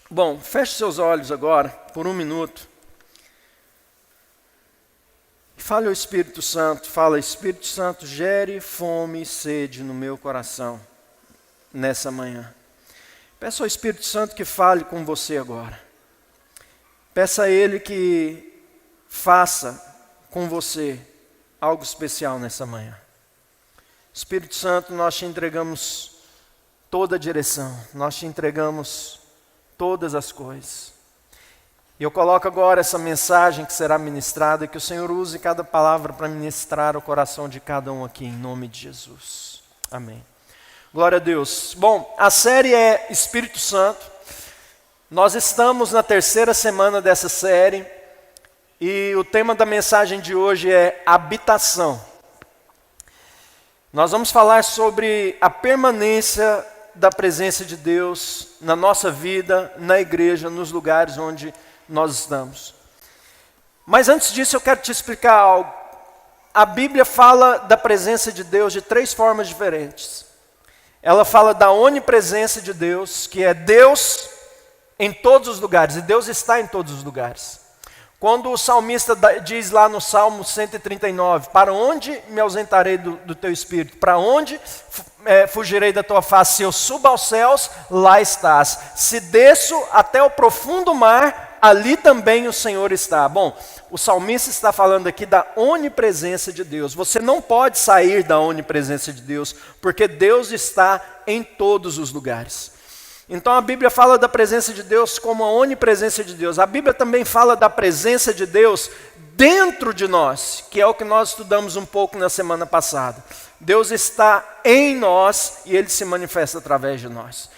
Bom, feche seus olhos agora, por um minuto. E fale ao Espírito Santo, fala, Espírito Santo, gere fome e sede no meu coração, nessa manhã. Peça ao Espírito Santo que fale com você agora. Peça a Ele que faça com você algo especial nessa manhã. Espírito Santo, nós te entregamos toda a direção, nós te entregamos todas as coisas. E eu coloco agora essa mensagem que será ministrada, que o Senhor use cada palavra para ministrar o coração de cada um aqui, em nome de Jesus. Amém. Glória a Deus. Bom, a série é Espírito Santo. Nós estamos na terceira semana dessa série e o tema da mensagem de hoje é habitação. Nós vamos falar sobre a permanência da presença de Deus na nossa vida, na igreja, nos lugares onde nós estamos. Mas antes disso eu quero te explicar algo. A Bíblia fala da presença de Deus de três formas diferentes. Ela fala da onipresença de Deus, que é Deus em todos os lugares, e Deus está em todos os lugares. Quando o salmista diz lá no Salmo 139, para onde me ausentarei do teu espírito? Para onde fugirei da tua face? Se eu subo aos céus, lá estás. Se desço até o profundo mar, ali também o Senhor está. Bom, o salmista está falando aqui da onipresença de Deus. Você não pode sair da onipresença de Deus, porque Deus está em todos os lugares. Então a Bíblia fala da presença de Deus como a onipresença de Deus. A Bíblia também fala da presença de Deus dentro de nós, que é o que nós estudamos um pouco na semana passada. Deus está em nós e Ele se manifesta através de nós.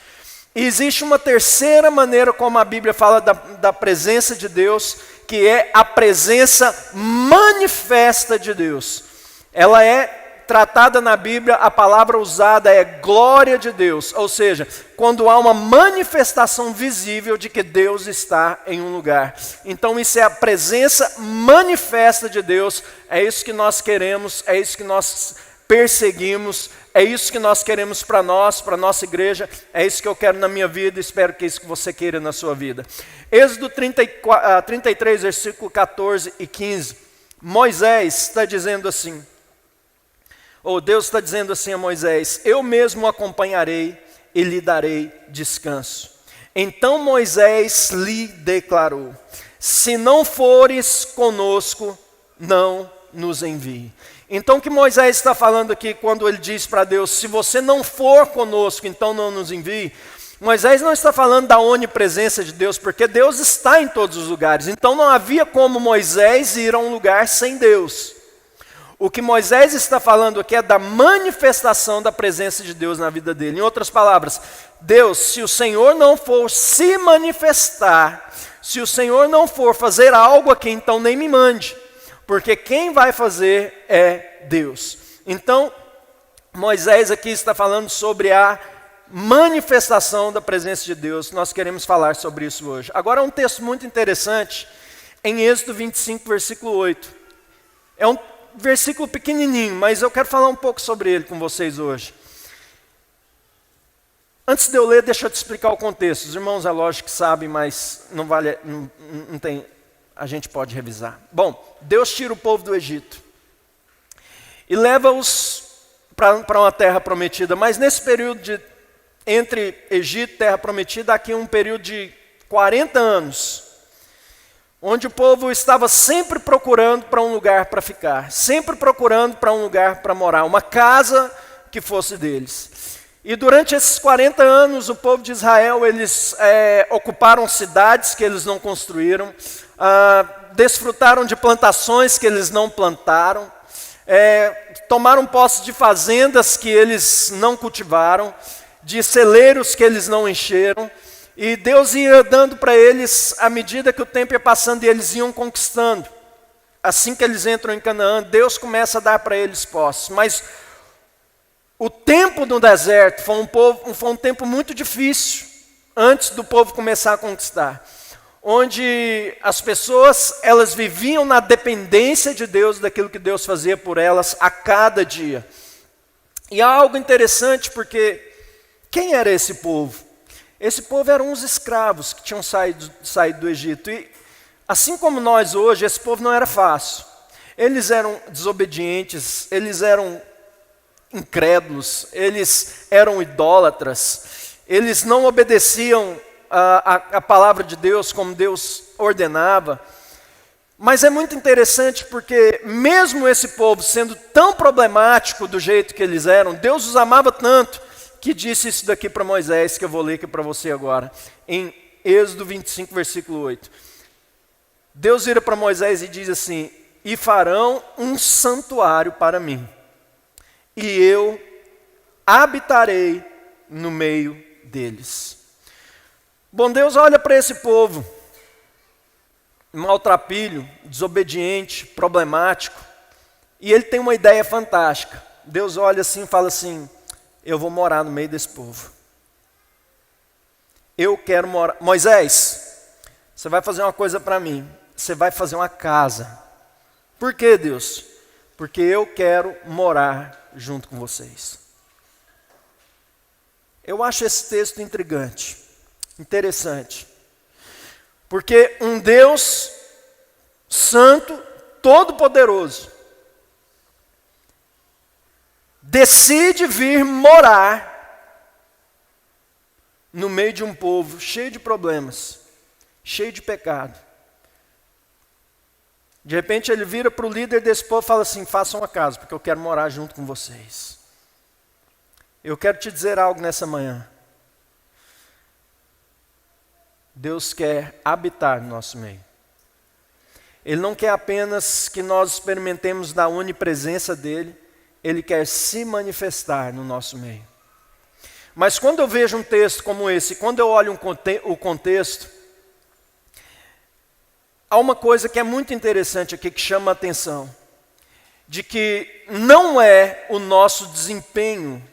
E existe uma terceira maneira como a Bíblia fala da presença de Deus, que é a presença manifesta de Deus. Ela é tratada na Bíblia, a palavra usada é glória de Deus, ou seja, quando há uma manifestação visível de que Deus está em um lugar. Então isso é a presença manifesta de Deus, é isso que nós queremos, é isso que nós perseguimos, é isso que nós queremos para nós, para a nossa igreja, é isso que eu quero na minha vida, espero que é isso que você queira na sua vida. Êxodo 33, versículo 14 e 15, Moisés está dizendo assim, ou Deus está dizendo assim a Moisés, eu mesmo o acompanharei e lhe darei descanso. Então Moisés lhe declarou, se não fores conosco, não nos envie. Então o que Moisés está falando aqui quando ele diz para Deus, se você não for conosco, então não nos envie. Moisés não está falando da onipresença de Deus, porque Deus está em todos os lugares. Então não havia como Moisés ir a um lugar sem Deus. O que Moisés está falando aqui é da manifestação da presença de Deus na vida dele. Em outras palavras, Deus, se o Senhor não for se manifestar, se o Senhor não for fazer algo aqui, então nem me mande, porque quem vai fazer é Deus. Então, Moisés aqui está falando sobre a manifestação da presença de Deus. Nós queremos falar sobre isso hoje. Agora, um texto muito interessante, em Êxodo 25, versículo 8. É um versículo pequenininho, mas eu quero falar um pouco sobre ele com vocês hoje. Antes de eu ler, deixa eu te explicar o contexto. Os irmãos é lógico que sabem, mas não vale, não tem, a gente pode revisar. Bom, Deus tira o povo do Egito e leva-os para uma terra prometida, mas nesse período entre Egito e terra prometida, aqui um período de 40 anos, onde o povo estava sempre procurando para um lugar para ficar, sempre procurando para um lugar para morar, uma casa que fosse deles. E durante esses 40 anos, o povo de Israel, eles ocuparam cidades que eles não construíram, desfrutaram de plantações que eles não plantaram, tomaram posse de fazendas que eles não cultivaram, de celeiros que eles não encheram, e Deus ia dando para eles, à medida que o tempo ia passando e eles iam conquistando. Assim que eles entram em Canaã, Deus começa a dar para eles posses. Mas o tempo no deserto foi um tempo muito difícil, antes do povo começar a conquistar. Onde as pessoas, elas viviam na dependência de Deus, daquilo que Deus fazia por elas a cada dia. E há algo interessante porque quem era esse povo? Esse povo eram uns escravos que tinham saído do Egito. E assim como nós hoje, esse povo não era fácil. Eles eram desobedientes, eles eram incrédulos, eles eram idólatras, eles não obedeciam a palavra de Deus como Deus ordenava. Mas é muito interessante porque mesmo esse povo sendo tão problemático do jeito que eles eram, Deus os amava tanto que disse isso daqui para Moisés, que eu vou ler aqui para você agora, em Êxodo 25, versículo 8. Deus vira para Moisés e diz assim: e farão um santuário para mim, e eu habitarei no meio deles. Bom, Deus olha para esse povo, maltrapilho, desobediente, problemático, e ele tem uma ideia fantástica. Deus olha assim e fala assim: eu vou morar no meio desse povo. Eu quero morar. Moisés, você vai fazer uma coisa para mim. Você vai fazer uma casa. Por quê, Deus? Porque eu quero morar junto com vocês. Eu acho esse texto intrigante, interessante. Porque um Deus santo, todo-poderoso, decide vir morar no meio de um povo cheio de problemas, cheio de pecado. De repente ele vira para o líder desse povo e fala assim: façam uma casa, porque eu quero morar junto com vocês. Eu quero te dizer algo nessa manhã. Deus quer habitar no nosso meio. Ele não quer apenas que nós experimentemos da onipresença dEle, Ele quer se manifestar no nosso meio. Mas quando eu vejo um texto como esse, quando eu olho o contexto, há uma coisa que é muito interessante aqui, que chama a atenção, de que não é o nosso desempenho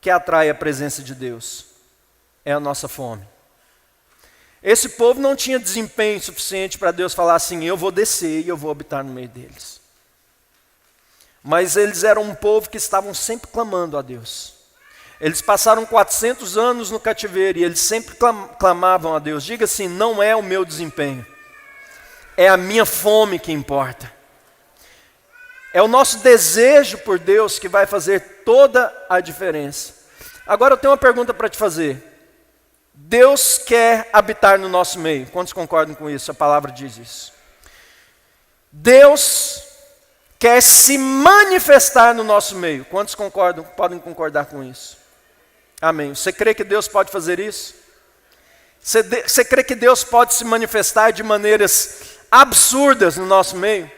que atrai a presença de Deus, é a nossa fome. Esse povo não tinha desempenho suficiente para Deus falar assim: eu vou descer e eu vou habitar no meio deles. Mas eles eram um povo que estavam sempre clamando a Deus. Eles passaram 400 anos no cativeiro e eles sempre clamavam a Deus. Diga assim: não é o meu desempenho, é a minha fome que importa. É o nosso desejo por Deus que vai fazer toda a diferença. Agora eu tenho uma pergunta para te fazer. Deus quer habitar no nosso meio. Quantos concordam com isso? A palavra diz isso. Deus quer se manifestar no nosso meio. Quantos concordam? Podem concordar com isso? Amém. Você crê que Deus pode fazer isso? Você crê que Deus pode se manifestar de maneiras absurdas no nosso meio?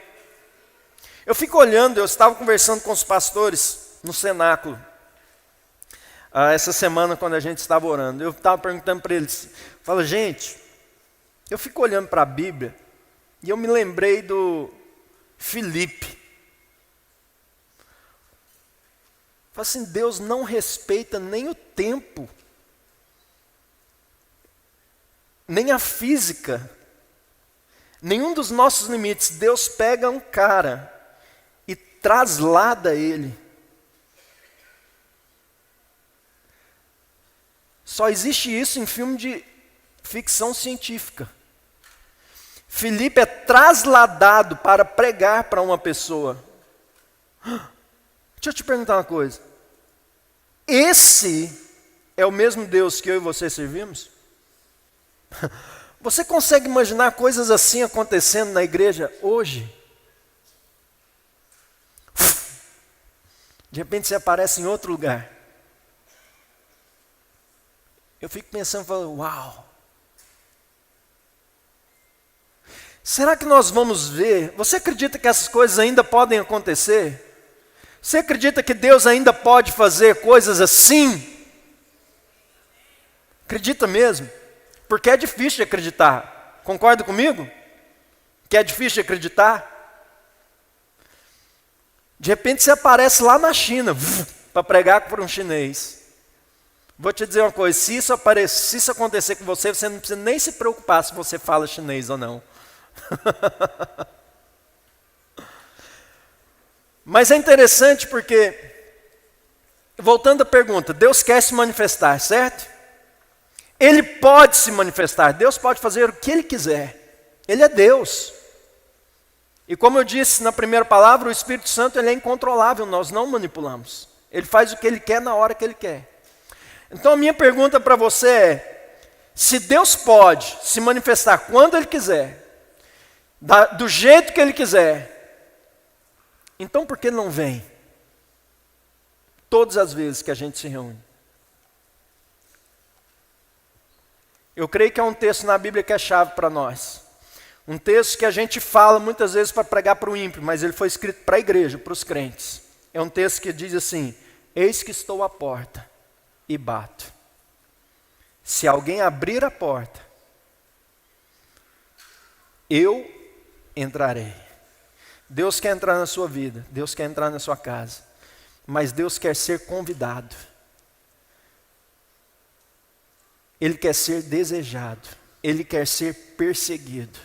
Eu fico olhando, eu estava conversando com os pastores no cenáculo, essa semana quando a gente estava orando. Eu estava perguntando para eles, falo, gente, eu fico olhando para a Bíblia e eu me lembrei do Filipe. Falo assim, Deus não respeita nem o tempo, nem a física, nenhum dos nossos limites. Deus pega um cara e traslada ele. Só existe isso em filme de ficção científica. Filipe é trasladado para pregar para uma pessoa. Deixa eu te perguntar uma coisa. Esse é o mesmo Deus que eu e você servimos? Você consegue imaginar coisas assim acontecendo na igreja hoje? De repente você aparece em outro lugar. Eu fico pensando, falando, uau. Será que nós vamos ver? Você acredita que essas coisas ainda podem acontecer? Você acredita que Deus ainda pode fazer coisas assim? Acredita mesmo? Porque é difícil de acreditar. Concorda comigo? Que é difícil de acreditar? De repente você aparece lá na China para pregar para um chinês. Vou te dizer uma coisa, se isso acontecer com você, você não precisa nem se preocupar se você fala chinês ou não. Mas é interessante porque voltando à pergunta, Deus quer se manifestar, certo? Ele pode se manifestar, Deus pode fazer o que Ele quiser. Ele é Deus. E como eu disse na primeira palavra, o Espírito Santo ele é incontrolável, nós não manipulamos. Ele faz o que Ele quer na hora que Ele quer. Então a minha pergunta para você é, se Deus pode se manifestar quando Ele quiser, do jeito que Ele quiser, então por que Ele não vem? Todas as vezes que a gente se reúne. Eu creio que é um texto na Bíblia que é chave para nós. Um texto que a gente fala muitas vezes para pregar para o ímpio, mas ele foi escrito para a igreja, para os crentes. É um texto que diz assim, eis que estou à porta e bato. Se alguém abrir a porta, eu entrarei. Deus quer entrar na sua vida, Deus quer entrar na sua casa, mas Deus quer ser convidado. Ele quer ser desejado, Ele quer ser perseguido.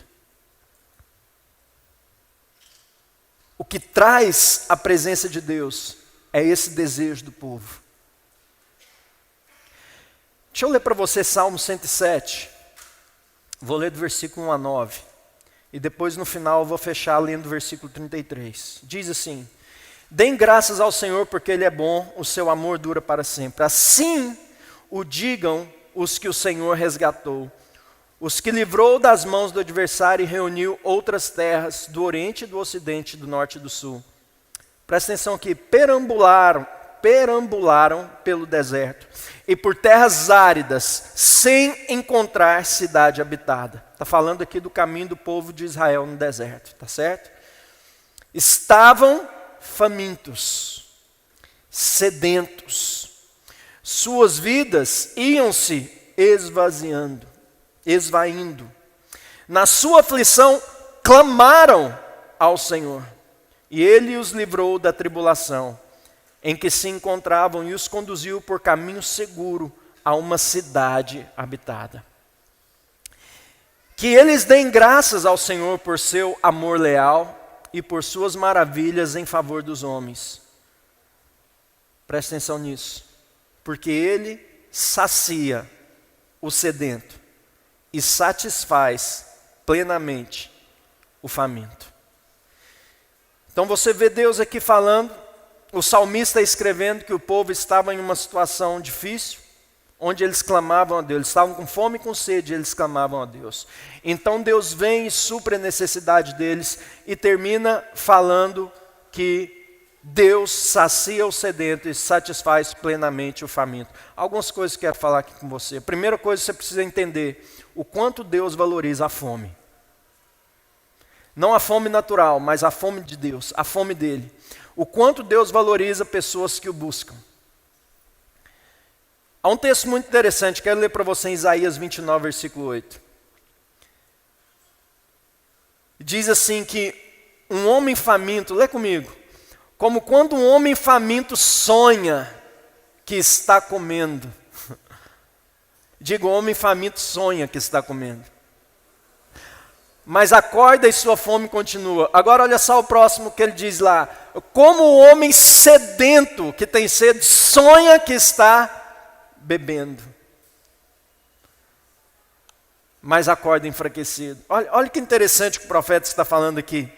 O que traz a presença de Deus é esse desejo do povo. Deixa eu ler para você Salmo 107. Vou ler do versículo 1 a 9. E depois no final eu vou fechar lendo o versículo 33. Diz assim, deem graças ao Senhor porque Ele é bom, o seu amor dura para sempre. Assim o digam os que o Senhor resgatou, os que livrou das mãos do adversário e reuniu outras terras do oriente, do ocidente, do norte e do sul. Presta atenção aqui, perambularam pelo deserto e por terras áridas, sem encontrar cidade habitada. Está falando aqui do caminho do povo de Israel no deserto, tá certo? Estavam famintos, sedentos, suas vidas iam-se esvaindo. Na sua aflição, clamaram ao Senhor, e Ele os livrou da tribulação em que se encontravam e os conduziu por caminho seguro a uma cidade habitada. Que eles deem graças ao Senhor por seu amor leal e por suas maravilhas em favor dos homens. Presta atenção nisso, porque Ele sacia o sedento e satisfaz plenamente o faminto. Então você vê Deus aqui falando, o salmista escrevendo que o povo estava em uma situação difícil, onde eles clamavam a Deus, eles estavam com fome e com sede, eles clamavam a Deus. Então Deus vem e supre a necessidade deles e termina falando que Deus sacia o sedento e satisfaz plenamente o faminto. Algumas coisas que eu quero falar aqui com você. A primeira coisa que você precisa entender, o quanto Deus valoriza a fome. Não a fome natural, mas a fome de Deus, a fome dele. O quanto Deus valoriza pessoas que o buscam. Há um texto muito interessante, quero ler para você em Isaías 29, versículo 8. Diz assim que um homem faminto, lê comigo, como quando um homem faminto sonha que está comendo. Digo, o homem faminto sonha que está comendo. Mas acorda e sua fome continua. Agora olha só o próximo que ele diz lá. Como o homem sedento que tem sede sonha que está bebendo. Mas acorda enfraquecido. Olha que interessante que o profeta está falando aqui.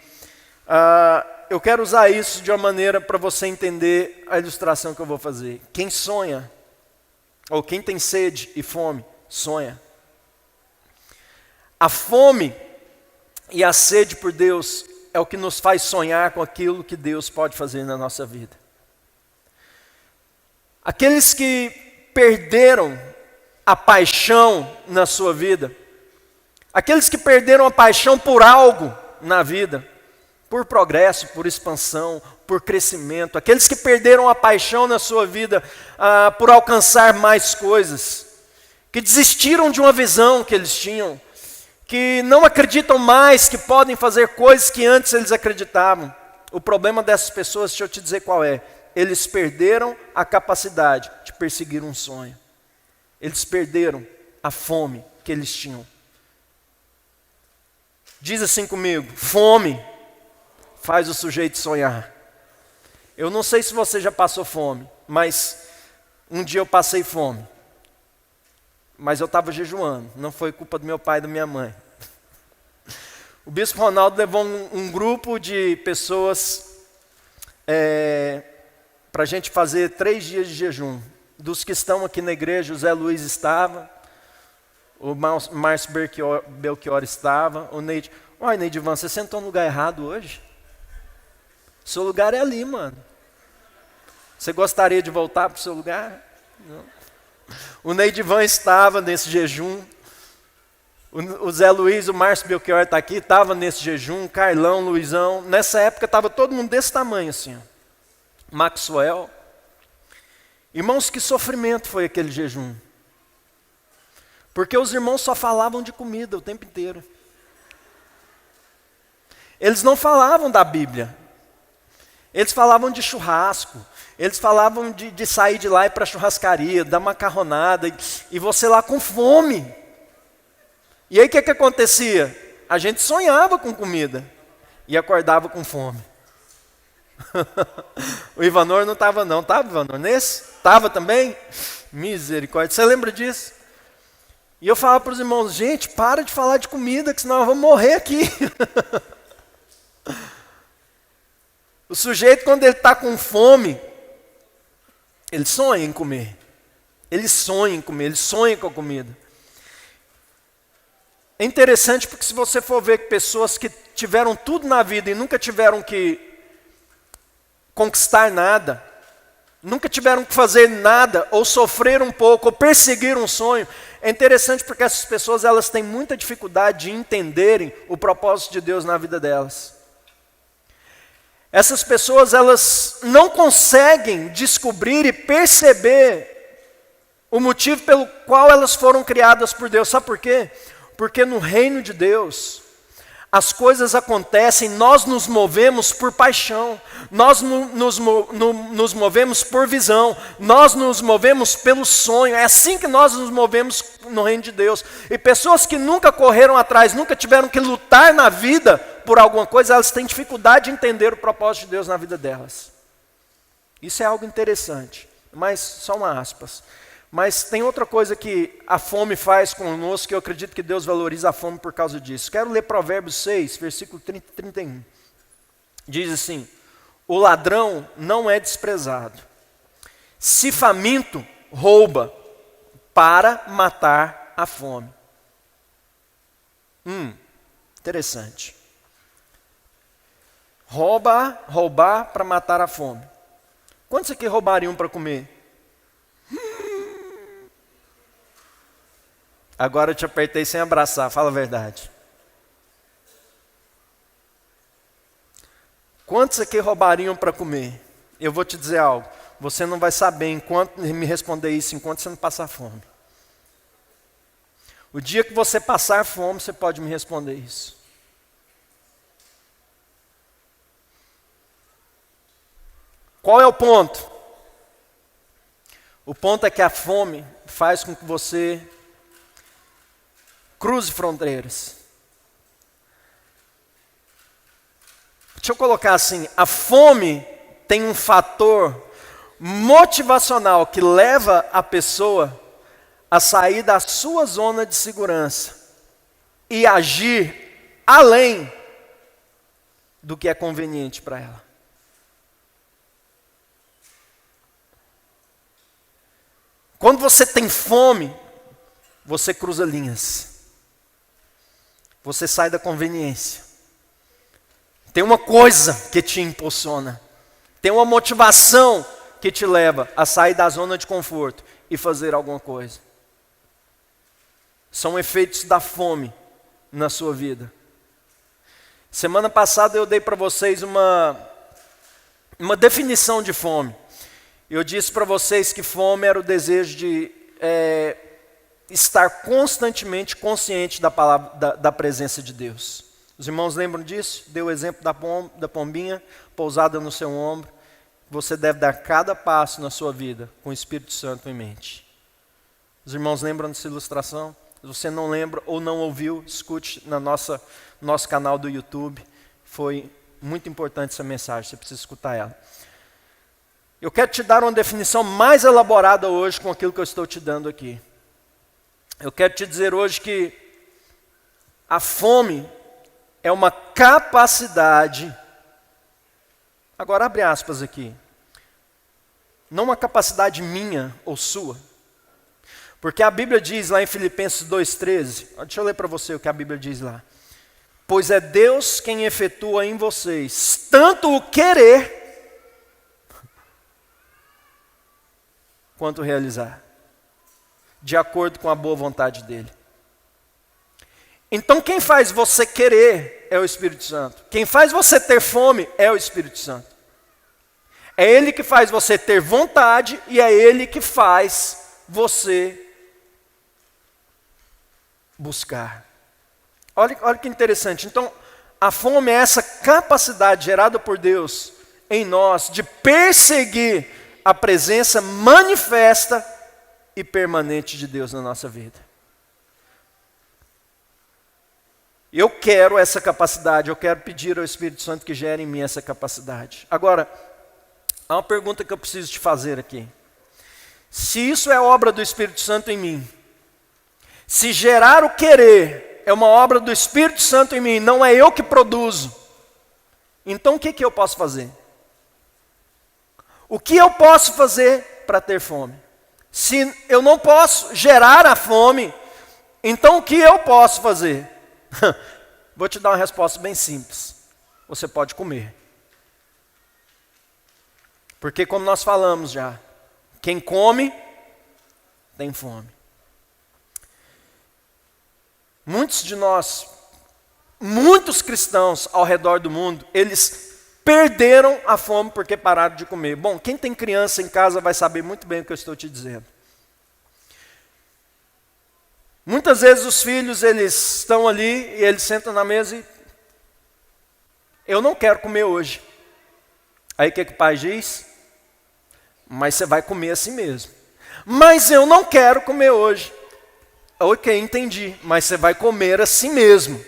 Eu quero usar isso de uma maneira para você entender a ilustração que eu vou fazer. Quem sonha, ou quem tem sede e fome, sonha. A fome e a sede por Deus é o que nos faz sonhar com aquilo que Deus pode fazer na nossa vida. Aqueles que perderam a paixão na sua vida, aqueles que perderam a paixão por algo na vida, por progresso, por expansão, por crescimento, aqueles que perderam a paixão na sua vida por alcançar mais coisas, que desistiram de uma visão que eles tinham, que não acreditam mais que podem fazer coisas que antes eles acreditavam. O problema dessas pessoas, deixa eu te dizer qual é. Eles perderam a capacidade de perseguir um sonho. Eles perderam a fome que eles tinham. Diz assim comigo, fome faz o sujeito sonhar. Eu não sei se você já passou fome, mas um dia eu passei fome. Mas eu estava jejuando, não foi culpa do meu pai e da minha mãe. O bispo Ronaldo levou um grupo de pessoas para a gente fazer 3 dias de jejum. Dos que estão aqui na igreja, o Zé Luiz estava, o Márcio Belchior estava, o Neide. Olha, Neidivan, você sentou no lugar errado hoje? Seu lugar é ali, mano. Você gostaria de voltar para o seu lugar? Não. O Neidivan estava nesse jejum. O Zé Luiz, o Márcio Belchior está aqui, estava nesse jejum. Carlão, Luizão. Nessa época estava todo mundo desse tamanho assim. Ó. Maxwell. Irmãos, que sofrimento foi aquele jejum. Porque os irmãos só falavam de comida o tempo inteiro. Eles não falavam da Bíblia. Eles falavam de churrasco. Eles falavam de sair de lá e ir para a churrascaria, da macarronada, e você lá com fome. E aí o que acontecia? A gente sonhava com comida e acordava com fome. O Ivanor não estava não, estava Ivanor nesse? Estava também? Misericórdia, você lembra disso? E eu falava para os irmãos, gente, para de falar de comida, que senão nós vamos morrer aqui. O sujeito, quando ele está com fome, ele sonha em comer. Ele sonha em comer, ele sonha com a comida. É interessante porque se você for ver que pessoas que tiveram tudo na vida e nunca tiveram que conquistar nada, nunca tiveram que fazer nada, ou sofrer um pouco, ou perseguir um sonho, é interessante porque essas pessoas elas têm muita dificuldade de entenderem o propósito de Deus na vida delas. Essas pessoas, elas não conseguem descobrir e perceber o motivo pelo qual elas foram criadas por Deus. Sabe por quê? Porque no reino de Deus, as coisas acontecem, nós nos movemos por paixão, nós nos movemos por visão, nós nos movemos pelo sonho, é assim que nós nos movemos no reino de Deus. E pessoas que nunca correram atrás, nunca tiveram que lutar na vida por alguma coisa, elas têm dificuldade de entender o propósito de Deus na vida delas. Isso é algo interessante, mas só uma aspas. Mas tem outra coisa que a fome faz conosco, que eu acredito que Deus valoriza a fome por causa disso. Quero ler Provérbios 6, versículo 30 e 31. Diz assim: o ladrão não é desprezado. Se faminto, rouba para matar a fome. Interessante. Roubar para matar a fome. Quantos aqui roubariam para comer? Agora eu te apertei sem abraçar, fala a verdade. Quantos aqui roubariam para comer? Eu vou te dizer algo. Você não vai saber enquanto me responder isso enquanto você não passar fome. O dia que você passar fome, você pode me responder isso. Qual é o ponto? O ponto é que a fome faz com que você cruze fronteiras. Deixa eu colocar assim, a fome tem um fator motivacional que leva a pessoa a sair da sua zona de segurança e agir além do que é conveniente para ela. Quando você tem fome, você cruza linhas. Você sai da conveniência. Tem uma coisa que te impulsiona. Tem uma motivação que te leva a sair da zona de conforto e fazer alguma coisa. São efeitos da fome na sua vida. Semana passada eu dei para vocês uma definição de fome. Eu disse para vocês que fome era o desejo de estar constantemente consciente da palavra, da presença de Deus. Os irmãos lembram disso? Deu o exemplo da pombinha pousada no seu ombro. Você deve dar cada passo na sua vida com o Espírito Santo em mente. Os irmãos lembram dessa ilustração? Se você não lembra ou não ouviu, escute no nosso canal do YouTube. Foi muito importante essa mensagem, você precisa escutar ela. Eu quero te dar uma definição mais elaborada hoje com aquilo que eu estou te dando aqui. Eu quero te dizer hoje que a fome é uma capacidade, agora abre aspas aqui, não uma capacidade minha ou sua, porque a Bíblia diz lá em Filipenses 2,13, deixa eu ler para você o que a Bíblia diz lá. Pois é Deus quem efetua em vocês tanto o querer quanto o realizar, de acordo com a boa vontade dele. Então quem faz você querer é o Espírito Santo. Quem faz você ter fome é o Espírito Santo. É Ele que faz você ter vontade e é Ele que faz você buscar. Olha que interessante. Então, a fome é essa capacidade gerada por Deus em nós de perseguir a presença manifesta e permanente de Deus na nossa vida. Eu quero essa capacidade, eu quero pedir ao Espírito Santo que gere em mim essa capacidade. Agora, há uma pergunta que eu preciso te fazer aqui. Se isso é obra do Espírito Santo em mim, se gerar o querer é uma obra do Espírito Santo em mim, não é eu que produzo, então o que eu posso fazer? O que eu posso fazer para ter fome? Se eu não posso gerar a fome, então o que eu posso fazer? Vou te dar uma resposta bem simples. Você pode comer. Porque como nós falamos já, quem come, tem fome. Muitos de nós, muitos cristãos ao redor do mundo, eles perderam a fome porque pararam de comer. Bom, quem tem criança em casa vai saber muito bem o que eu estou te dizendo. Muitas vezes os filhos, eles estão ali e eles sentam na mesa e eu não quero comer hoje. Aí o que o pai diz? Mas você vai comer assim mesmo. Mas eu não quero comer hoje. Ok, entendi, mas você vai comer assim mesmo.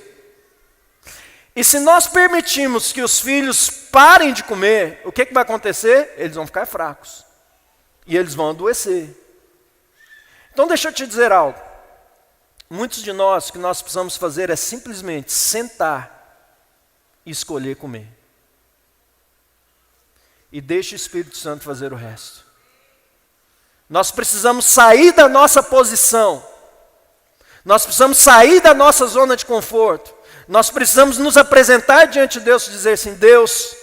E se nós permitirmos que os filhos parem de comer, o que vai acontecer? Eles vão ficar fracos. E eles vão adoecer. Então deixa eu te dizer algo. Muitos de nós, o que nós precisamos fazer é simplesmente sentar e escolher comer. E deixa o Espírito Santo fazer o resto. Nós precisamos sair da nossa posição. Nós precisamos sair da nossa zona de conforto. Nós precisamos nos apresentar diante de Deus e dizer assim: Deus,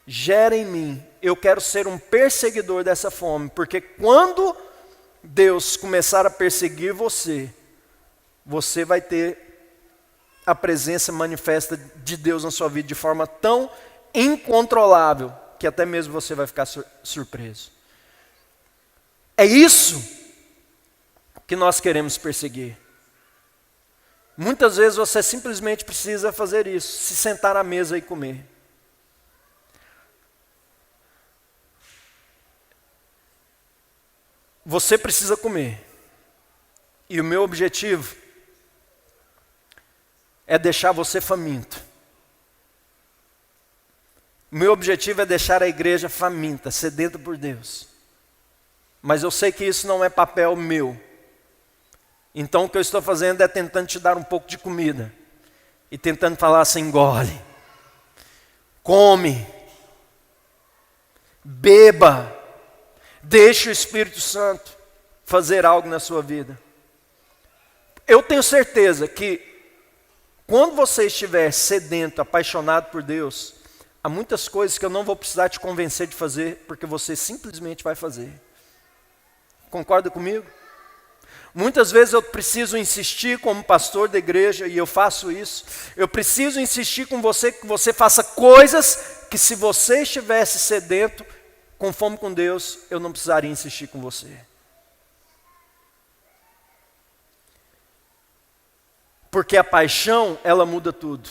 gera em mim. Eu quero ser um perseguidor dessa fome. Porque quando Deus começar a perseguir você, você vai ter a presença manifesta de Deus na sua vida de forma tão incontrolável que até mesmo você vai ficar surpreso. É isso que nós queremos perseguir. Muitas vezes você simplesmente precisa fazer isso, se sentar à mesa e comer. Você precisa comer. E o meu objetivo é deixar você faminto. O meu objetivo é deixar a igreja faminta, sedenta por Deus. Mas eu sei que isso não é papel meu. Então o que eu estou fazendo é tentando te dar um pouco de comida. E tentando falar assim: engole, come, beba, deixe o Espírito Santo fazer algo na sua vida. Eu tenho certeza que quando você estiver sedento, apaixonado por Deus, há muitas coisas que eu não vou precisar te convencer de fazer, porque você simplesmente vai fazer. Concorda comigo? Muitas vezes eu preciso insistir como pastor da igreja, e eu faço isso. Eu preciso insistir com você que você faça coisas que, se você estivesse sedento, com fome com Deus, eu não precisaria insistir com você. Porque a paixão, ela muda tudo.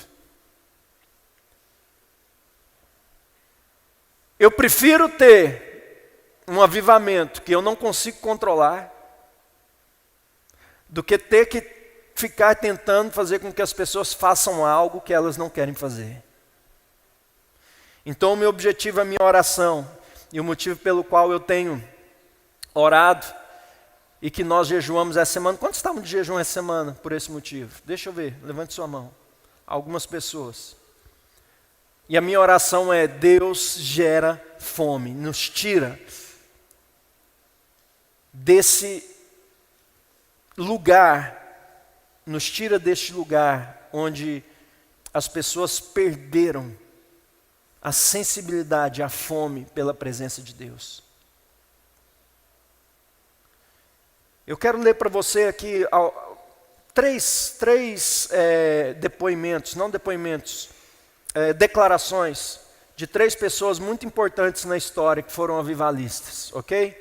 Eu prefiro ter um avivamento que eu não consigo controlar, do que ter que ficar tentando fazer com que as pessoas façam algo que elas não querem fazer. Então o meu objetivo, a minha oração, e o motivo pelo qual eu tenho orado e que nós jejuamos essa semana. Quantos estavam de jejum essa semana por esse motivo? Deixa eu ver, levante sua mão. Algumas pessoas. E a minha oração é: Deus gera fome, nos tira desse lugar, nos tira deste lugar onde as pessoas perderam a sensibilidade, a fome pela presença de Deus. Eu quero ler para você aqui três depoimentos, não depoimentos, declarações de 3 pessoas muito importantes na história que foram avivalistas, ok?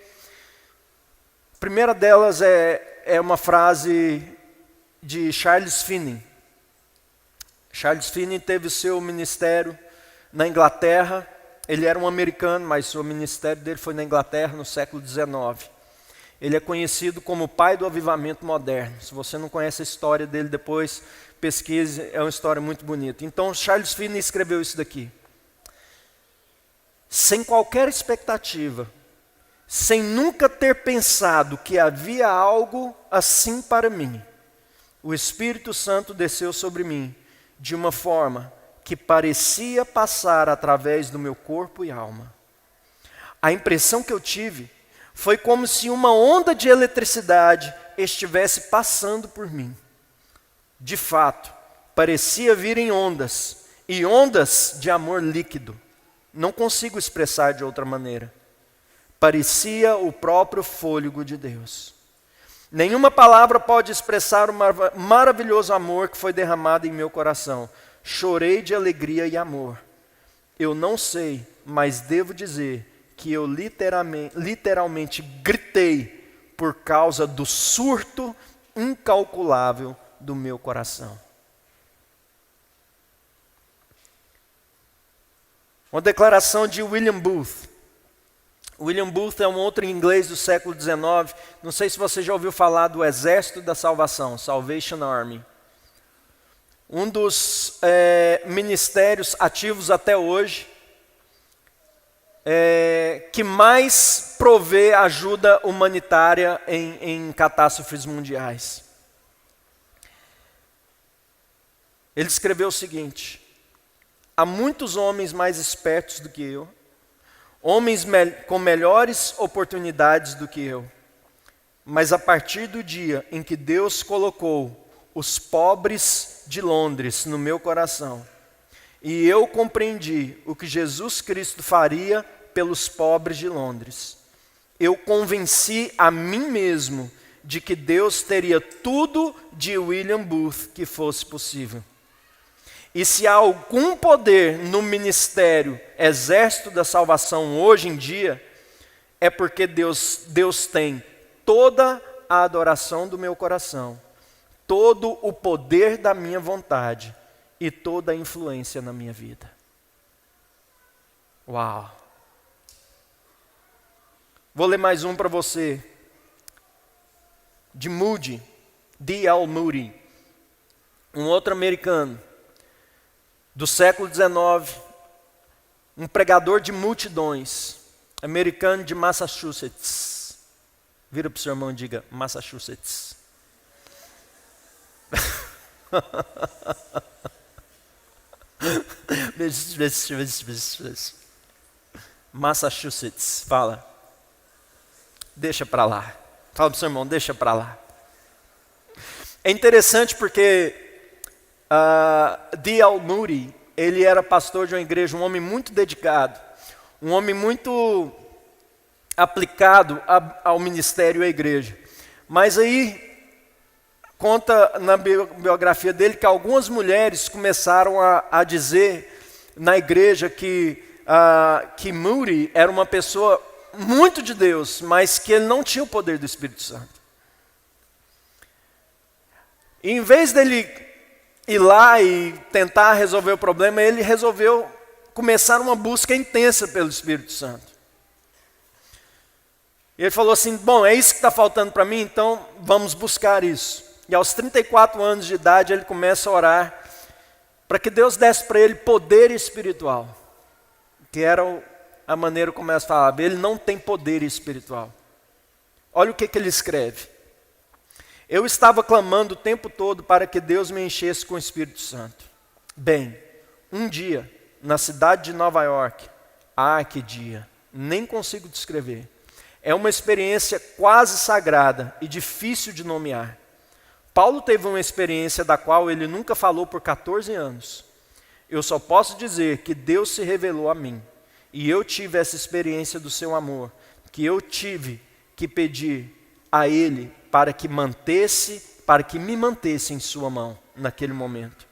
A primeira delas é uma frase de Charles Finney. Charles Finney teve o seu ministério na Inglaterra. Ele era um americano, mas o ministério dele foi na Inglaterra no século XIX. Ele é conhecido como o pai do avivamento moderno. Se você não conhece a história dele, depois pesquise, é uma história muito bonita. Então, Charles Finney escreveu isso daqui. Sem qualquer expectativa, sem nunca ter pensado que havia algo assim para mim, o Espírito Santo desceu sobre mim de uma forma que parecia passar através do meu corpo e alma. A impressão que eu tive foi como se uma onda de eletricidade estivesse passando por mim. De fato, parecia vir em ondas, e ondas de amor líquido. Não consigo expressar de outra maneira. Parecia o próprio fôlego de Deus. Nenhuma palavra pode expressar o maravilhoso amor que foi derramado em meu coração. Chorei de alegria e amor. Eu não sei, mas devo dizer que eu literalmente gritei por causa do surto incalculável do meu coração. Uma declaração de William Booth. William Booth é um outro inglês do século XIX. Não sei se você já ouviu falar do Exército da Salvação, Salvation Army. Um dos ministérios ativos até hoje, que mais provê ajuda humanitária em catástrofes mundiais. Ele escreveu o seguinte: há muitos homens mais espertos do que eu, homens com melhores oportunidades do que eu, mas a partir do dia em que Deus colocou os pobres de Londres no meu coração, e eu compreendi o que Jesus Cristo faria pelos pobres de Londres, eu convenci a mim mesmo de que Deus teria tudo de William Booth que fosse possível. E se há algum poder no ministério Exército da Salvação hoje em dia, é porque Deus tem toda a adoração do meu coração, todo o poder da minha vontade e toda a influência na minha vida. Uau! Vou ler mais um para você, de Moody, D.L. Moody, um outro americano, do século XIX, um pregador de multidões, americano de Massachusetts. Vira para o seu irmão e diga: Massachusetts. Massachusetts, fala. Deixa para lá. Fala para o seu irmão, deixa para lá. É interessante porque D.L. Moody, ele era pastor de uma igreja, um homem muito dedicado, um homem muito aplicado ao ministério e à igreja. Mas aí, conta na biografia dele que algumas mulheres começaram a dizer na igreja que Moody era uma pessoa muito de Deus, mas que ele não tinha o poder do Espírito Santo. E em vez dele ir lá e tentar resolver o problema, ele resolveu começar uma busca intensa pelo Espírito Santo. E ele falou assim: bom, é isso que está faltando para mim, então vamos buscar isso. E aos 34 anos de idade ele começa a orar para que Deus desse para ele poder espiritual, que era a maneira como ela falava, ele não tem poder espiritual. Olha o que ele escreve. Eu estava clamando o tempo todo para que Deus me enchesse com o Espírito Santo. Bem, um dia, na cidade de Nova York, que dia, nem consigo descrever. É uma experiência quase sagrada e difícil de nomear. Paulo teve uma experiência da qual ele nunca falou por 14 anos. Eu só posso dizer que Deus se revelou a mim. E eu tive essa experiência do seu amor, que eu tive que pedir a Ele para que me mantesse em sua mão naquele momento.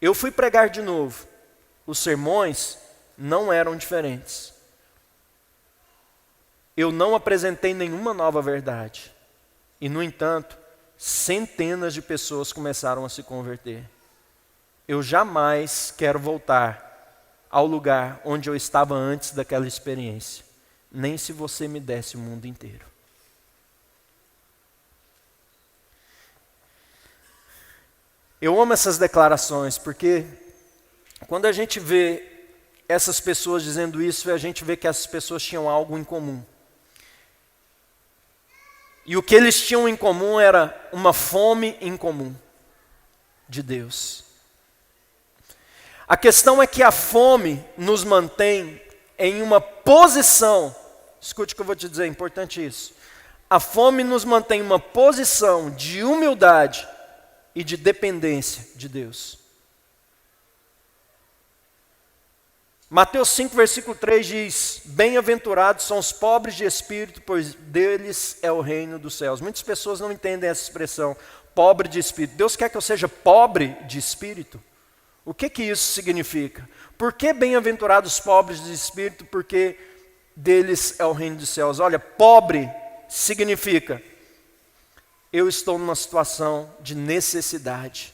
Eu fui pregar de novo. Os sermões não eram diferentes. Eu não apresentei nenhuma nova verdade. E, no entanto, centenas de pessoas começaram a se converter. Eu jamais quero voltar ao lugar onde eu estava antes daquela experiência, nem se você me desse o mundo inteiro. Eu amo essas declarações, porque quando a gente vê essas pessoas dizendo isso, a gente vê que essas pessoas tinham algo em comum. E o que eles tinham em comum era uma fome em comum de Deus. A questão é que a fome nos mantém em uma posição, escute o que eu vou te dizer, é importante isso. A fome nos mantém em uma posição de humildade e de dependência de Deus. Mateus 5, versículo 3 diz, bem-aventurados são os pobres de espírito, pois deles é o reino dos céus. Muitas pessoas não entendem essa expressão, pobre de espírito. Deus quer que eu seja pobre de espírito? O que isso significa? Por que bem-aventurados os pobres de espírito? Porque deles é o reino dos céus. Olha, pobre significa, eu estou numa situação de necessidade.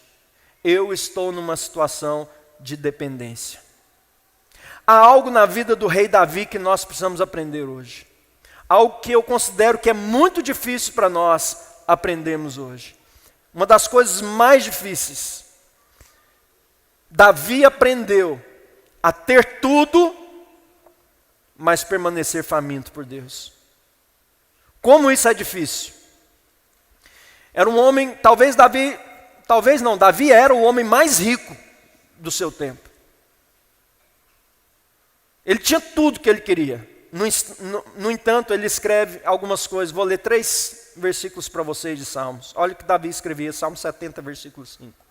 Eu estou numa situação de dependência. Há algo na vida do rei Davi que nós precisamos aprender hoje. Algo que eu considero que é muito difícil para nós aprendermos hoje. Uma das coisas mais difíceis. Davi aprendeu a ter tudo, mas permanecer faminto por Deus. Como isso é difícil? Era um homem, Davi era o homem mais rico do seu tempo. Ele tinha tudo que ele queria. No entanto, ele escreve algumas coisas. Vou ler 3 versículos para vocês de Salmos. Olha o que Davi escrevia, Salmo 70, versículo 5.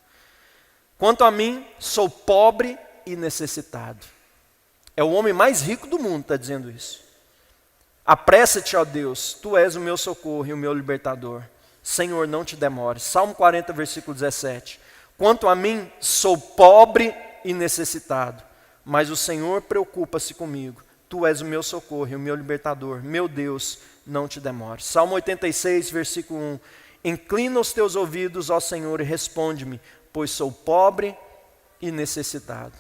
Quanto a mim, sou pobre e necessitado. É o homem mais rico do mundo, está dizendo isso. Apressa-te, ó Deus, tu és o meu socorro e o meu libertador. Senhor, não te demores. Salmo 40, versículo 17. Quanto a mim, sou pobre e necessitado, mas o Senhor preocupa-se comigo. Tu és o meu socorro e o meu libertador. Meu Deus, não te demores. Salmo 86, versículo 1. Inclina os teus ouvidos, ó Senhor, e responde-me, pois sou pobre e necessitado.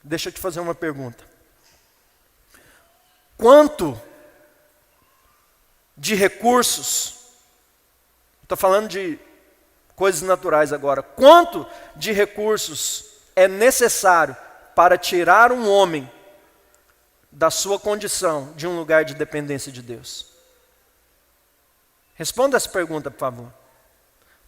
Deixa eu te fazer uma pergunta. Quanto de recursos, estou falando de coisas naturais agora, quanto de recursos é necessário para tirar um homem da sua condição de um lugar de dependência de Deus? Responda essa pergunta, por favor.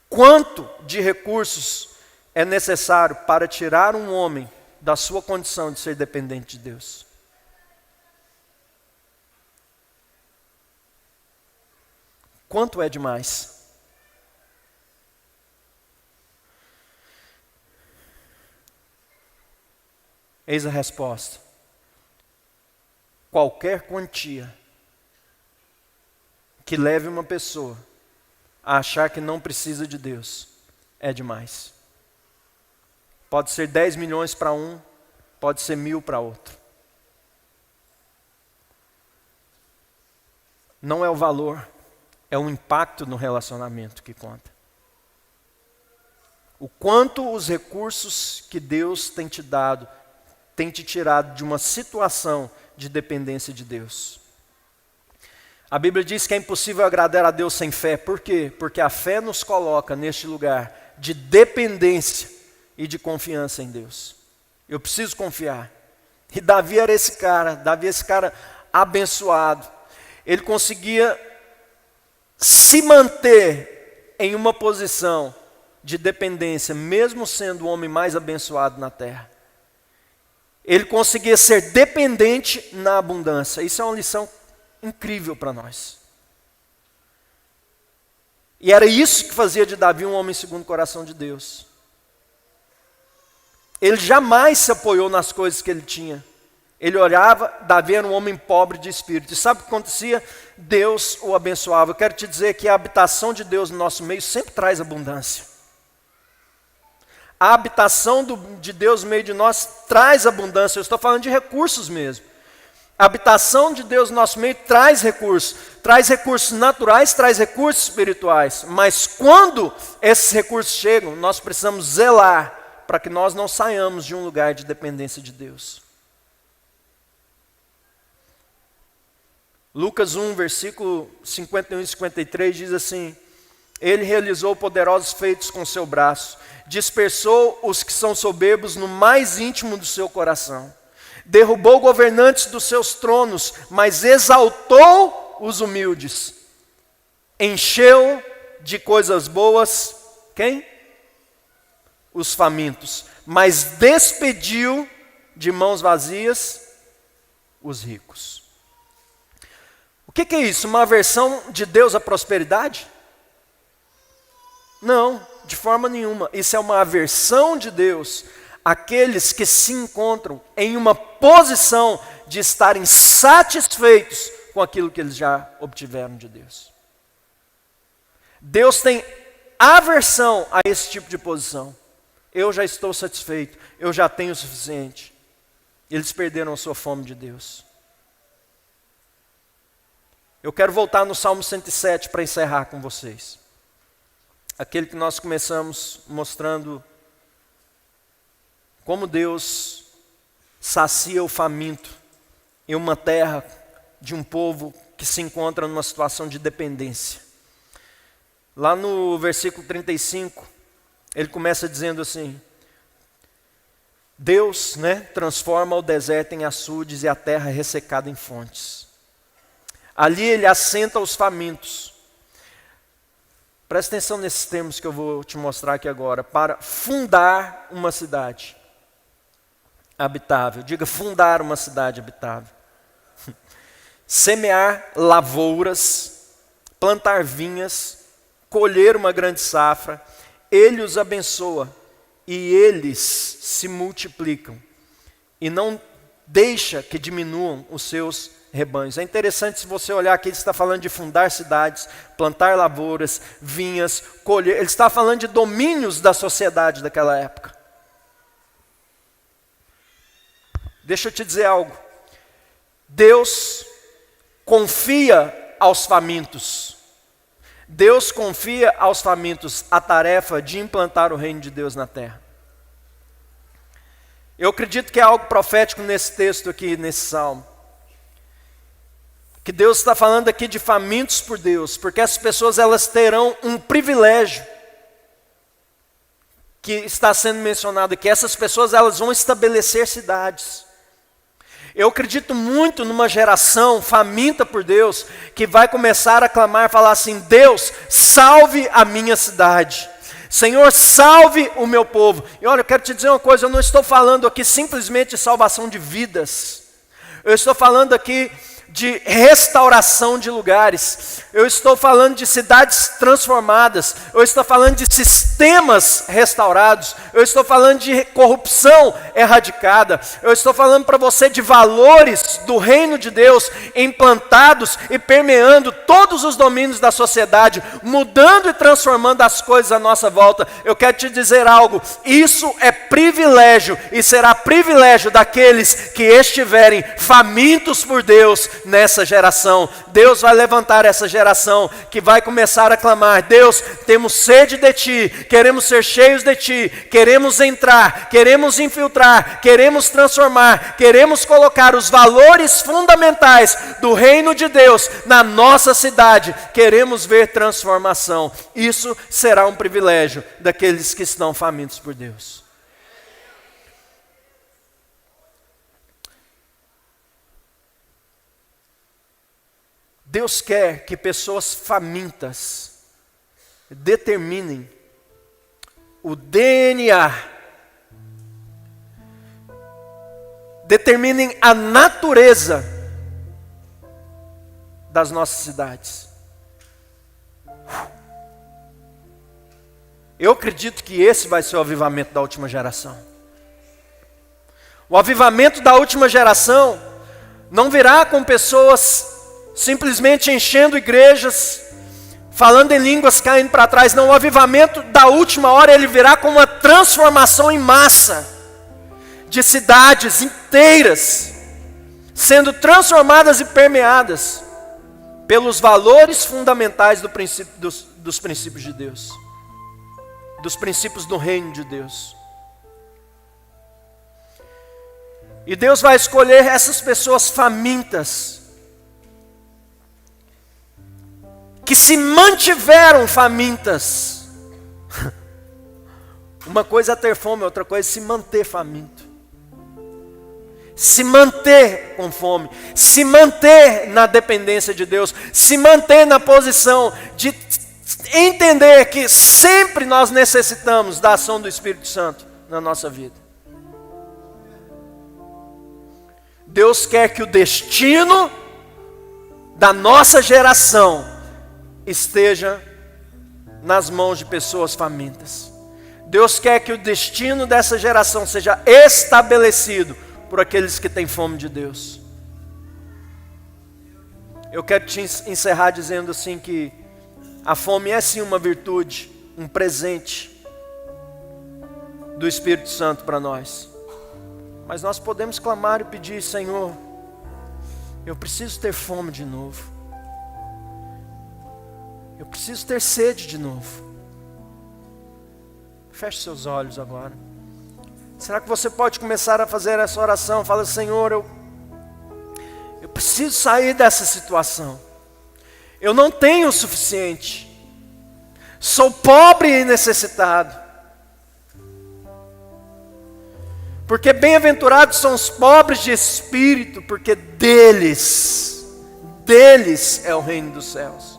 Quanto de recursos é necessário para tirar um homem da sua condição de ser dependente de Deus? Quanto é demais? Eis a resposta. Qualquer quantia que leve uma pessoa a achar que não precisa de Deus é demais. Pode ser 10 milhões para um, pode ser 1.000 para outro. Não é o valor, é o impacto no relacionamento que conta. O quanto os recursos que Deus tem te dado, tem te tirado de uma situação de dependência de Deus. A Bíblia diz que é impossível agradar a Deus sem fé. Por quê? Porque a fé nos coloca neste lugar de dependência e de confiança em Deus. Eu preciso confiar. E Davi era esse cara abençoado. Ele conseguia se manter em uma posição de dependência, mesmo sendo o homem mais abençoado na terra. Ele conseguia ser dependente na abundância. Isso é uma lição incrível para nós. E era isso que fazia de Davi um homem segundo o coração de Deus. Ele jamais se apoiou nas coisas que ele tinha. Ele olhava, Davi era um homem pobre de espírito. E sabe o que acontecia? Deus o abençoava. Eu quero te dizer que a habitação de Deus no nosso meio sempre traz abundância. A habitação de Deus no meio de nós traz abundância. Eu estou falando de recursos mesmo. A habitação de Deus no nosso meio traz recursos naturais, traz recursos espirituais. Mas quando esses recursos chegam, nós precisamos zelar para que nós não saiamos de um lugar de dependência de Deus. Lucas 1, versículo 51 e 53 diz assim: Ele realizou poderosos feitos com seu braço, dispersou os que são soberbos no mais íntimo do seu coração, derrubou governantes dos seus tronos, mas exaltou os humildes, encheu de coisas boas, quem? Os famintos, mas despediu de mãos vazias os ricos. O que é isso? Uma aversão de Deus à prosperidade? Não, de forma nenhuma. Isso é uma aversão de Deus àqueles que se encontram em uma posição de estarem satisfeitos com aquilo que eles já obtiveram de Deus. Deus tem aversão a esse tipo de posição. Eu já estou satisfeito, eu já tenho o suficiente. Eles perderam a sua fome de Deus. Eu quero voltar no Salmo 107 para encerrar com vocês. Aquele que nós começamos mostrando como Deus sacia o faminto em uma terra de um povo que se encontra numa situação de dependência. Lá no versículo 35, ele começa dizendo assim: Deus, transforma o deserto em açudes e a terra ressecada em fontes. Ali ele assenta os famintos. Presta atenção nesses termos que eu vou te mostrar aqui agora. Para fundar uma cidade habitável. Diga, fundar uma cidade habitável. Semear lavouras, plantar vinhas, colher uma grande safra. Ele os abençoa e eles se multiplicam. E não deixa que diminuam os seus rebanhos. É interessante, se você olhar aqui, ele está falando de fundar cidades, plantar lavouras, vinhas, colher. Ele está falando de domínios da sociedade daquela época. Deixa eu te dizer algo. Deus confia aos famintos. Deus confia aos famintos a tarefa de implantar o reino de Deus na terra. Eu acredito que é algo profético nesse texto aqui, nesse salmo. Que Deus está falando aqui de famintos por Deus, porque essas pessoas elas terão um privilégio que está sendo mencionado aqui. Essas pessoas elas vão estabelecer cidades. Eu acredito muito numa geração faminta por Deus, que vai começar a clamar, falar assim: Deus, salve a minha cidade. Senhor, salve o meu povo. E olha, eu quero te dizer uma coisa, eu não estou falando aqui simplesmente de salvação de vidas. Eu estou falando aqui de restauração de lugares. Eu estou falando de cidades transformadas. Eu estou falando de sistemas restaurados. Eu estou falando de corrupção erradicada. Eu estou falando para você de valores do reino de Deus implantados e permeando todos os domínios da sociedade, mudando e transformando as coisas à nossa volta. Eu quero te dizer algo, isso é privilégio e será privilégio daqueles que estiverem famintos por Deus nessa geração. Deus vai levantar essa geração que vai começar a clamar: Deus, temos sede de Ti, queremos ser cheios de Ti, queremos entrar, queremos infiltrar, queremos transformar, queremos colocar os valores fundamentais do reino de Deus na nossa cidade, queremos ver transformação. Isso será um privilégio daqueles que estão famintos por Deus. Deus quer que pessoas famintas determinem o DNA, determinem a natureza das nossas cidades. Eu acredito que esse vai ser o avivamento da última geração. O avivamento da última geração não virá com pessoas simplesmente enchendo igrejas, falando em línguas, caindo para trás. Não, o avivamento da última hora, ele virá com uma transformação em massa, de cidades inteiras, sendo transformadas e permeadas pelos valores fundamentais dos princípios de Deus, dos princípios do reino de Deus. E Deus vai escolher essas pessoas famintas, que se mantiveram famintas. Uma coisa é ter fome, outra coisa é se manter faminto. Se manter com fome, se manter na dependência de Deus, se manter na posição de entender que sempre nós necessitamos da ação do Espírito Santo na nossa vida. Deus quer que o destino da nossa geração esteja nas mãos de pessoas famintas. Deus quer que o destino dessa geração seja estabelecido por aqueles que têm fome de Deus. Eu quero te encerrar dizendo assim que a fome é sim uma virtude, um presente do Espírito Santo para nós. Mas nós podemos clamar e pedir: Senhor, eu preciso ter fome de novo. Eu preciso ter sede de novo. Feche seus olhos agora. Será que você pode começar a fazer essa oração? Fala: Senhor, eu preciso sair dessa situação. Eu não tenho o suficiente. Sou pobre e necessitado. Porque bem-aventurados são os pobres de espírito, porque deles é o reino dos céus.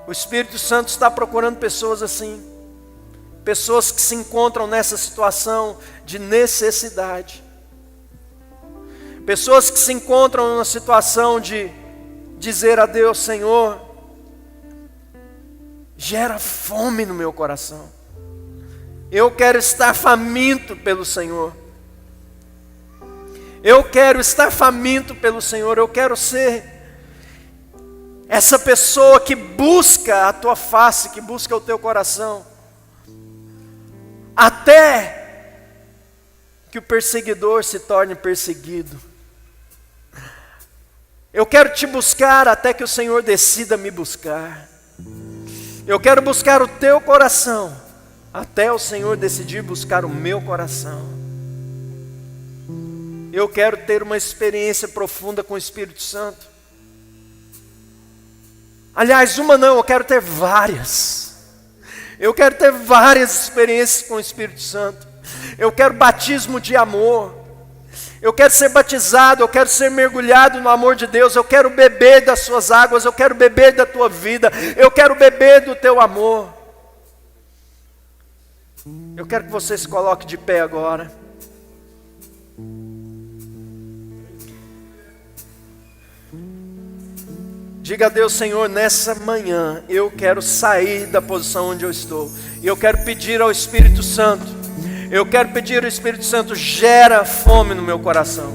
O Espírito Santo está procurando pessoas assim, pessoas que se encontram nessa situação de necessidade, pessoas que se encontram numa situação de dizer a Deus: Senhor, gera fome no meu coração. Eu quero estar faminto pelo Senhor. Eu quero estar faminto pelo Senhor. Eu quero ser essa pessoa que busca a tua face, que busca o teu coração, até que o perseguidor se torne perseguido. Eu quero te buscar até que o Senhor decida me buscar. Eu quero buscar o teu coração até o Senhor decidir buscar o meu coração. Eu quero ter uma experiência profunda com o Espírito Santo. Aliás, uma não, eu quero ter várias. Eu quero ter várias experiências com o Espírito Santo. Eu quero batismo de amor. Eu quero ser batizado, eu quero ser mergulhado no amor de Deus. Eu quero beber das suas águas, eu quero beber da tua vida. Eu quero beber do teu amor. Eu quero que você se coloque de pé agora. Diga a Deus: Senhor, nessa manhã eu quero sair da posição onde eu estou. E eu quero pedir ao Espírito Santo. Eu quero pedir ao Espírito Santo: gera fome no meu coração.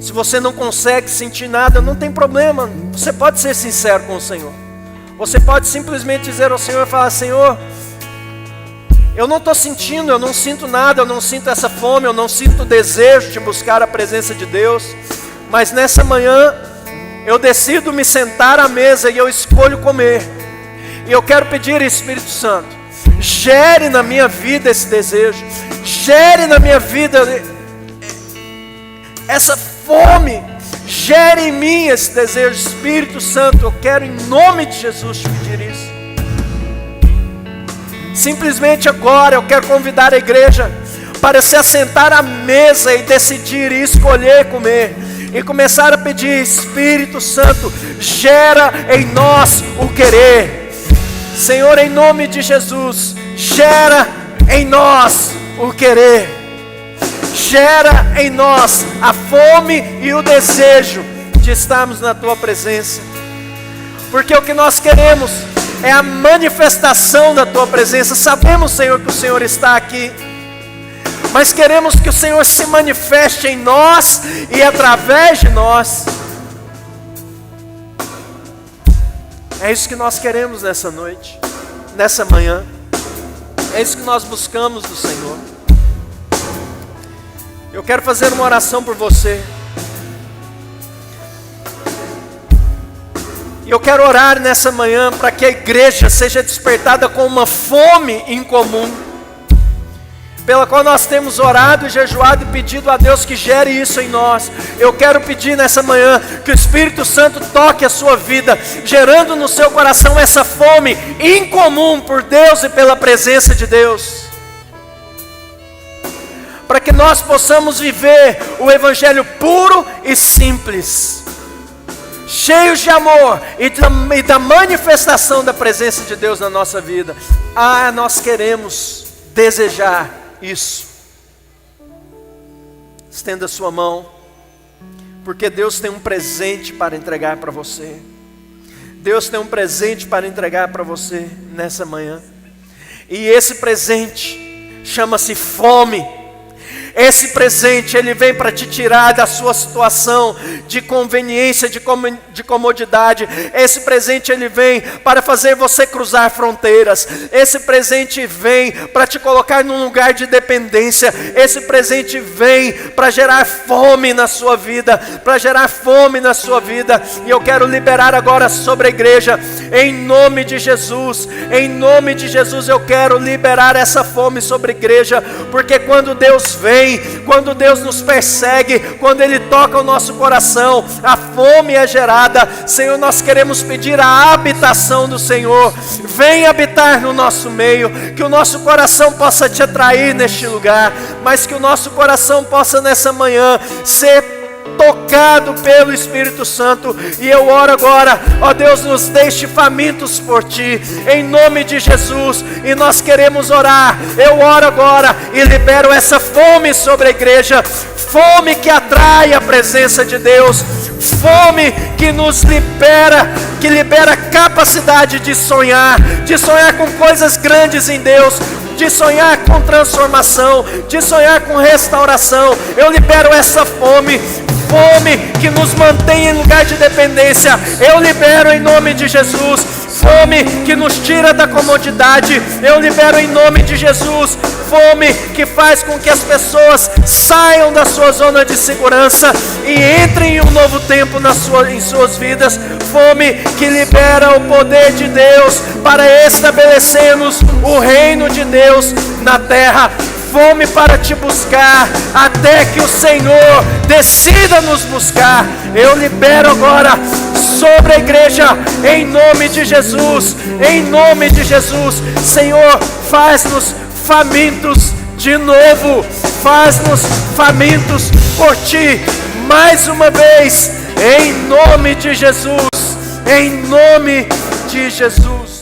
Se você não consegue sentir nada, não tem problema. Você pode ser sincero com o Senhor. Você pode simplesmente dizer ao Senhor, falar: Senhor, eu não estou sentindo, eu não sinto nada, eu não sinto essa fome, eu não sinto o desejo de buscar a presença de Deus. Mas nessa manhã, eu decido me sentar à mesa e eu escolho comer. E eu quero pedir ao Espírito Santo: gere na minha vida esse desejo. Gere na minha vida essa fome. Gere em mim esse desejo. Espírito Santo, eu quero em nome de Jesus te pedir isso. Simplesmente agora eu quero convidar a igreja para se assentar à mesa e decidir e escolher comer. e começar a pedir: Espírito Santo, gera em nós o querer. Senhor, em nome de Jesus, gera em nós o querer. Gera em nós a fome e o desejo de estarmos na Tua presença. Porque o que nós queremos é a manifestação da Tua presença. Sabemos, Senhor, que o Senhor está aqui, mas queremos que o Senhor se manifeste em nós e através de nós. É isso que nós queremos nessa noite, nessa manhã. É isso que nós buscamos do Senhor. Eu quero fazer uma oração por você. E eu quero orar nessa manhã para que a igreja seja despertada com uma fome em comum, pela qual nós temos orado e jejuado e pedido a Deus que gere isso em nós. Eu quero pedir nessa manhã que o Espírito Santo toque a sua vida, gerando no seu coração essa fome incomum por Deus e pela presença de Deus, para que nós possamos viver o Evangelho puro e simples, cheios de amor e da manifestação da presença de Deus na nossa vida. Nós queremos desejar isso. Estenda a sua mão, porque Deus tem um presente para entregar para você. Deus tem um presente para entregar para você nessa manhã. E esse presente chama-se fome. Esse presente, ele vem para te tirar da sua situação de conveniência, de comodidade. Esse presente, ele vem para fazer você cruzar fronteiras. Esse presente vem para te colocar num lugar de dependência. Esse presente vem para gerar fome na sua vida, para gerar fome na sua vida. E eu quero liberar agora sobre a igreja, em nome de Jesus. Em nome de Jesus eu quero liberar essa fome sobre a igreja, porque quando Deus vem, quando Deus nos persegue, quando Ele toca o nosso coração, a fome é gerada. Senhor, nós queremos pedir a habitação do Senhor. Vem habitar no nosso meio, que o nosso coração possa te atrair neste lugar, mas que o nosso coração possa nessa manhã ser tocado pelo Espírito Santo. E eu oro agora, ó Deus, nos deixe famintos por Ti, em nome de Jesus. E nós queremos orar. Eu oro agora e libero essa fome sobre a igreja, fome que atrai a presença de Deus, fome que nos libera, que libera capacidade de sonhar com coisas grandes em Deus, de sonhar com transformação, de sonhar com restauração. Eu libero essa fome que nos mantém em lugar de dependência. Eu libero em nome de Jesus. Fome que nos tira da comodidade. Eu libero em nome de Jesus. Fome que faz com que as pessoas saiam da sua zona de segurança e entrem em um novo tempo em suas vidas. Fome que libera o poder de Deus para estabelecermos o reino de Deus na terra. Fome para te buscar até que o Senhor decida nos buscar. Eu libero agora sobre a igreja, em nome de Jesus, em nome de Jesus. Senhor, faz-nos famintos de novo, faz-nos famintos por Ti, mais uma vez, em nome de Jesus, em nome de Jesus.